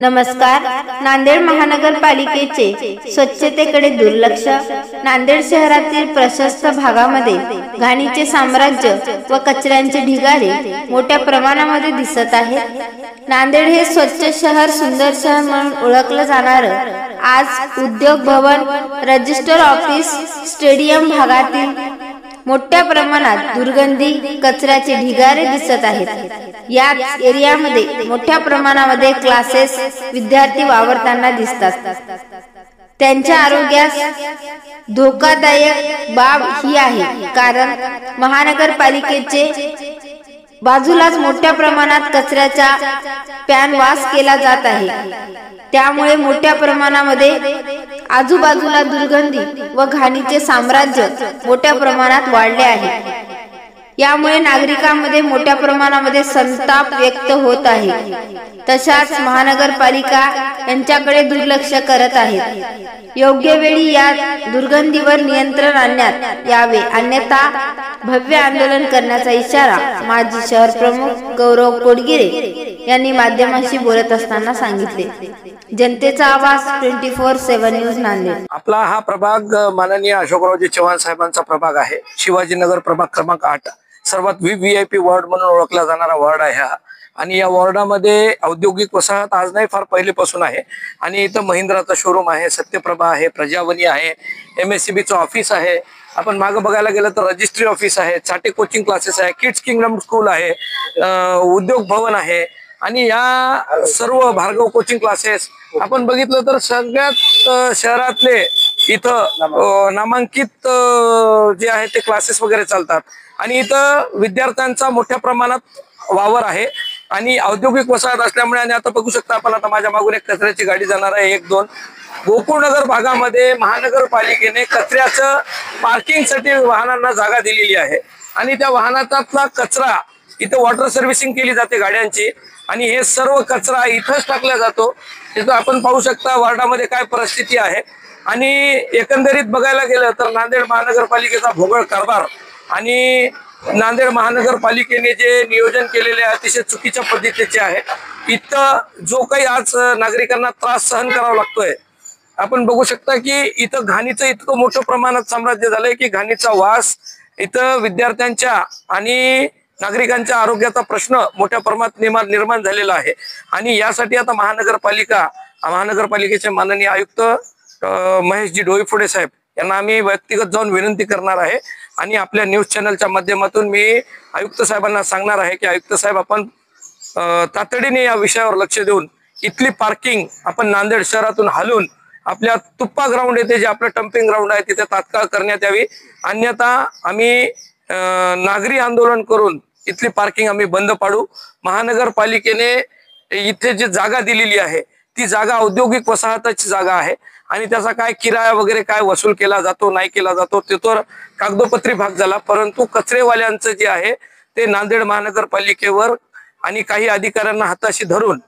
नमस्कार. नांदेड महानगरपालिकेचे स्वच्छतेकडे दुर्लक्ष. नांदेड शहरातील प्रशस्त भागामध्ये घाणीचे साम्राज्य व कचऱ्यांचे ढिगारे मोठ्या प्रमाणामध्ये दिसत आहेत. नांदेड हे स्वच्छ शहर, सुंदर शहर म्हणून ओळखलं जाणार आज उद्योग भवन, रजिस्टर ऑफिस, स्टेडियम भागातील मोठ्या प्रमाणात दुर्गंधी, कचऱ्याचे ढिगारे दिसत आहेत. या एरियामध्ये मोठ्या प्रमाणामध्ये क्लासेस, विद्यार्थी वावरताना दिसतात. त्यांच्या आरोग्यास धोकादायक बाब ही आहे, कारण महानगरपालिकेचे बाजूलाच मोठ्या प्रमाणात कचऱ्याचा पॅन वास केला जात आहे. त्यामुळे मोठ्या प्रमाणामध्ये आजूबाजूला दुर्गंधी व घाणीचे साम्राज्य मोठ्या प्रमाणात वाढले आहे. यामुळे नागरिकांमध्ये मोठ्या प्रमाणामध्ये संताप व्यक्त होत आहे. तशाच महानगरपालिका यांच्याकडे दुर्लक्ष करत आहे. योग्य वेळी या दुर्गंधीवर नियंत्रण आणण्यात यावे, अन्यथा भव्य आंदोलन करण्याचा इशारा माजी शहर प्रमुख गौरव कोडगिरे यांनी माध्यमांशी बोलत असताना सांगितले. जनतेचा आवाज 24/7 न्यूज नांदेड. आपला हा प्रभाग माननीय अशोकरावजी चव्हाण साहेबांचा प्रभाग आहे. शिवाजीनगर प्रभाग क्रमांक 8 सर्वात VIP वॉर्ड म्हणून ओळखला जाणारा वॉर्ड आहे हा. आणि या वॉर्डामध्ये औद्योगिक वसाहत आज नाही, फार पहिलेपासून आहे. आणि इथं महिंद्राचा शोरूम आहे, सत्यप्रभा आहे, प्रजावनी आहे, MSCBचं ऑफिस आहे. आपण मागं बघायला गेलं तर रजिस्ट्री ऑफिस आहे, चाटे कोचिंग क्लासेस आहे, किड्स किंगडम स्कूल आहे, उद्योग भवन आहे. आणि या सर्व भार्गव कोचिंग क्लासेस आपण बघितलं तर सगळ्यात शहरातले इथं नामांकित जे आहे ते क्लासेस वगैरे चालतात. आणि इथं विद्यार्थ्यांचा मोठ्या प्रमाणात वावर आहे. आणि औद्योगिक वसाहत असल्यामुळे, आणि आता बघू शकता आपण, आता माझ्या मागून एक कचऱ्याची गाडी जाणार आहे, 1-2 गोकुळनगर भागामध्ये महानगरपालिकेने कचऱ्याचं पार्किंगसाठी वाहनांना जागा दिलेली आहे. आणि त्या वाहनातला कचरा इथं वॉटर सर्व्हिसिंग केली जाते गाड्यांची, आणि हे सर्व कचरा इथंच टाकला जातो. तिथं आपण पाहू शकता वार्डामध्ये काय परिस्थिती आहे. आणि एकंदरीत बघायला गेलं तर नांदेड महानगरपालिकेचा भोगळ कारभार आणि नांदेड महानगरपालिकेने जे नियोजन केलेले आहे अतिशय चुकीच्या पद्धतीचे आहे. इथं जो काही आज नागरिकांना त्रास सहन करावा लागतोय, आपण बघू शकता की इथं घाणीचं इतकं मोठं प्रमाणात साम्राज्य झालंय की घाणीचा वास इथं विद्यार्थ्यांच्या आणि नागरिकांच्या आरोग्याचा प्रश्न मोठ्या प्रमाणात निर्माण झालेला आहे. आणि यासाठी आता महानगरपालिकेचे माननीय आयुक्त महेशजी डोईफोडे साहेब यांना आम्ही व्यक्तिगत जाऊन विनंती करणार आहे. आणि आपल्या न्यूज चॅनलच्या माध्यमातून मी आयुक्त साहेबांना सांगणार आहे की आयुक्त साहेब, आपण तातडीने या विषयावर लक्ष देऊन इथली पार्किंग आपण नांदेड शहरातून हलवून आपल्या तुप्पा ग्राउंड येथे जे आपलं डम्पिंग ग्राउंड आहे तिथे तात्काळ करण्यात यावी. अन्यथा आम्ही नागरी आंदोलन करून इथली पार्किंग आम्ही बंद पाडू. महानगरपालिकेने इथे जी जागा दिलेली आहे ती जागा औद्योगिक वसाहताची जागा आहे. आणि त्याचा काय किराया वगैरे काय वसूल केला जातो नाही केला जातो ते तर कागदोपत्री भाग झाला. परंतु कचरेवाल्यांचं जे आहे ते नांदेड महानगरपालिकेवर आणि काही अधिकाऱ्यांना हाताशी धरून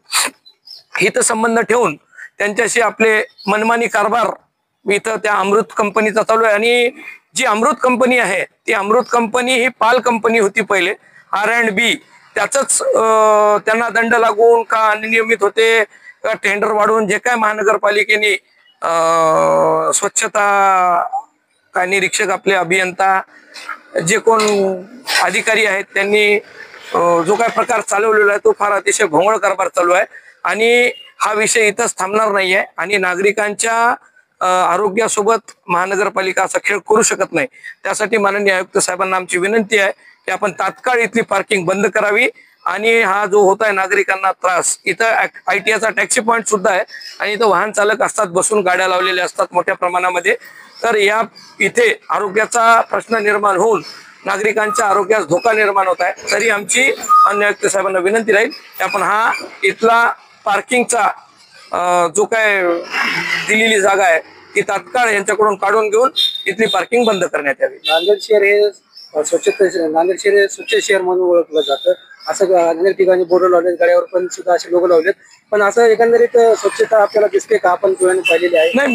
हितसंबंध ठेवून त्यांच्याशी आपले मनमानी कारभार इथं त्या अमृत कंपनीचा चालू आहे. आणि जी अमृत कंपनी आहे ती अमृत कंपनी ही पाल कंपनी होती पहिले, R&B. त्याच त्यांना दंड लागून का अनियमित होते का टेंडर वाढवून जे काय महानगरपालिकेने स्वच्छता काय निरीक्षक, आपले अभियंता, जे कोण अधिकारी आहेत त्यांनी जो काय प्रकार चालवलेला आहे तो फार अतिशय भोंगळ कारभार चालू आहे. आणि हा विषय इथंच थांबणार नाहीये. आणि नागरिकांच्या आरोग्यासोबत महानगरपालिका असा खेळ करू शकत नाही. त्यासाठी माननीय आयुक्त साहेबांना आमची विनंती आहे की आपण तात्काळ इथली पार्किंग बंद करावी. आणि हा जो होत आहे नागरिकांना त्रास, इथं ITIचा टॅक्सी पॉइंट सुद्धा आहे आणि इथं वाहन चालक असतात, बसून गाड्या लावलेल्या असतात मोठ्या प्रमाणामध्ये. तर या इथे आरोग्याचा प्रश्न निर्माण होऊन नागरिकांच्या आरोग्यास धोका निर्माण होत आहे. तरी आमची अन्य आयुक्त साहेबांना विनंती राहील की आपण हा इथला पार्किंगचा जो काय दिलेली जागा आहे ती तात्काळ यांच्याकडून काढून घेऊन इथली पार्किंग बंद करण्यात यावी. नांदेड शहर हे नांदेड शहर हे स्वच्छ शहर म्हणून ओळखलं जातं. असं अनेक ठिकाणी बोर्ड लावलेत, गाड्यावर पण सुद्धा असे लोगो लावलेत. पण असं एकंदरीत स्वच्छता आपल्याला दिसते का? आपण डोळ्याने पाहिलेली आहे. नाही,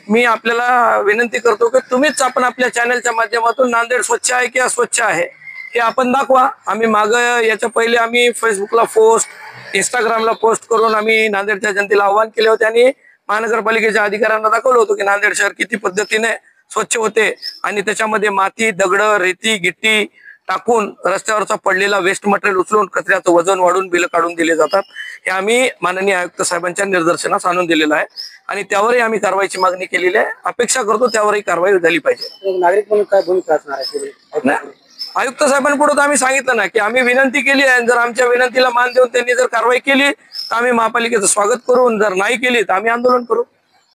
मी आपल्याला विनंती करतो की तुम्हीच आपण आपल्या चॅनलच्या माध्यमातून नांदेड स्वच्छ आहे की अस्वच्छ आहे हे आपण दाखवा. आम्ही मागं याच्या पहिले आम्ही फेसबुकला पोस्ट इंस्टाग्रामला पोस्ट करून आम्ही नांदेडच्या जनतेला आवाहन केले होते आणि महानगरपालिकेच्या अधिकाऱ्यांना दाखवलं होतं की नांदेड शहर किती पद्धतीने स्वच्छ होते आणि त्याच्यामध्ये माती, दगड, रेती, गिट्टी टाकून रस्त्यावरचा पडलेला वेस्ट मटेरियल उचलून कचऱ्याचं वजन वाढून बिलं काढून दिले जातात. हे आम्ही माननीय आयुक्त साहेबांच्या निदर्शनास आणून दिलेलं आहे आणि त्यावरही आम्ही कारवाईची मागणी केलेली आहे. अपेक्षा करतो त्यावरही कारवाई झाली पाहिजे. नागरिक म्हणून काय भूमिका असणार आहे? आयुक्त साहेबांपुढे आम्ही सांगितलं ना की आम्ही विनंती केली आहे. जर आमच्या विनंतीला मान देऊन त्यांनी जर कारवाई केली तर आम्ही महापालिकेचं स्वागत करू, जर नाही केली तर आम्ही आंदोलन करू.